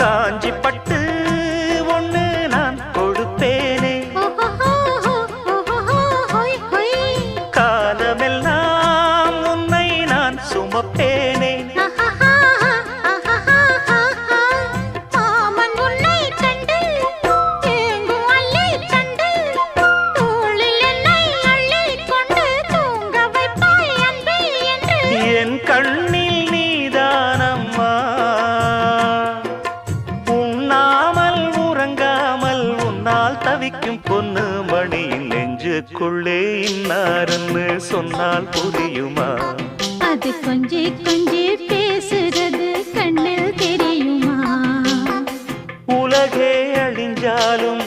காஞ்சி பட்டு ஒண்ணு நான் கொடுப்பேனே காலமெல்லாம் உன்னை நான் சுமப்பேனே என் கண்ணில் நீதானம்மா உண்ணாமல் உறங்காமல் உன்னால் தவிக்கும் பொண்ணு மணியின் நெஞ்சுக்குள்ளே இன்னாருன்னு சொன்னால் புரியுமா அது கொஞ்சி கொஞ்சி பேசுறது கண்ணில் தெரியுமா உலகே அழிஞ்சாலும்